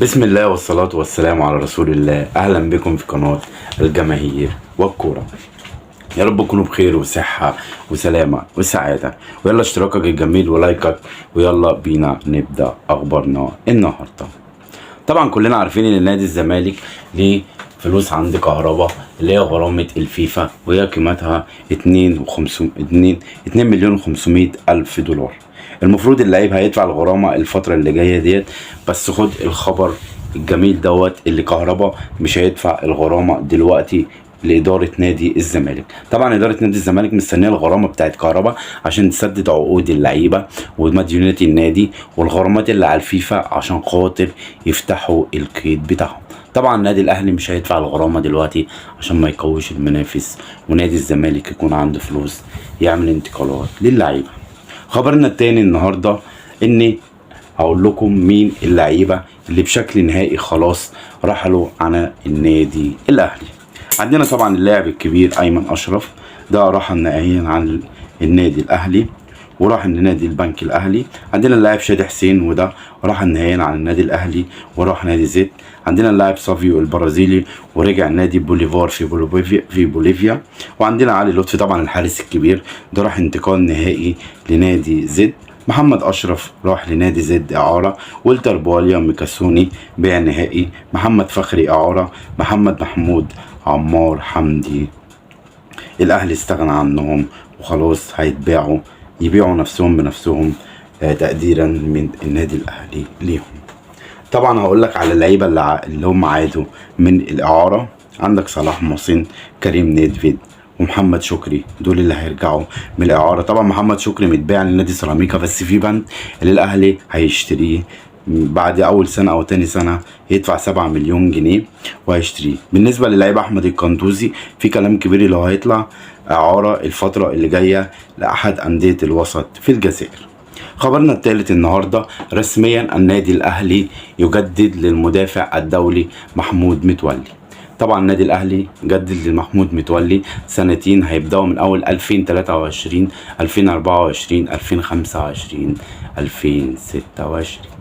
بسم الله والصلاة والسلام على رسول الله. أهلا بكم في قناة الجماهير والكورة. يا رب تكونوا بخير وصحة وسلامة وسعادة، ويلا اشتراكك الجميل ولايكك، ويلا بينا نبدأ أخبارنا النهاردة. طبعا كلنا عارفين ان نادي الزمالك ليه فلوس عند كهربا اللي هي غرامة الفيفا، وهي قيمتها 2 مليون و500 ألف دولار. المفروض اللعيب هيدفع الغرامة الفترة اللي جاية ديت، بس خد الخبر الجميل دوت اللي كهربا مش هيدفع الغرامة دلوقتي لإدارة نادي الزمالك. طبعا إدارة نادي الزمالك مستنية الغرامة بتاعت كهربا عشان تسدد عقود اللعيبة ومديونية النادي والغرامات اللي على الفيفا عشان خاطر يفتحوا القيد بتاعهم. طبعا النادي الأهلي مش هيدفع الغرامة دلوقتي عشان ما يقويش المنافس، ونادي الزمالك يكون عنده فلوس يعمل انتقالات للعيبة. خبرنا التاني النهاردة إني هقول لكم مين اللعيبة اللي بشكل نهائي خلاص رحلوا عن النادي الأهلي. عندنا طبعا اللاعب الكبير أيمن أشرف، ده راح نهائيا عن النادي الأهلي وراح لنادي البنك الأهلي. عندنا اللاعب شادي حسين، وده راح نهائيا عن النادي الأهلي وراح نادي زد. عندنا اللاعب سافيو البرازيلي ورجع نادي بوليفار في بوليفيا. وعندنا علي لطفي طبعا الحارس الكبير، ده راح انتقال نهائي لنادي زد. محمد أشرف راح لنادي زد إعارة. والتر بواليا ميكاسوني بيع نهائي. محمد فخري إعارة. محمد محمود عمار حمدي الأهلي استغنى عنهم وخلاص هيتباعوا، يبيعوا نفسهم بنفسهم تقديرا من النادي الأهلي ليهم. طبعا هقول لك على اللعيبة اللي هم عادوا من الإعارة. عندك صلاح محسن، كريم نيدفيد، ومحمد شكري، دول اللي هيرجعوا من الإعارة. طبعا محمد شكري متباع لنادي سيراميكا، بس في بند اللي الأهلي هيشتريه بعد أول سنة أو تاني سنة يدفع 7 مليون جنيه وهيشتريه. بالنسبة للعيب أحمد القندوزي، في كلام كبير اللي هو هيطلع إعارة الفترة اللي جاية لأحد أندية الوسط في الجزائر. خبرنا الثالث النهارده، رسميا النادي الأهلي يجدد للمدافع الدولي محمود متولي. طبعا النادي الاهلي جدد لمحمود متولي سنتين، هيبداوا من اول 2023 2024 2025 2026.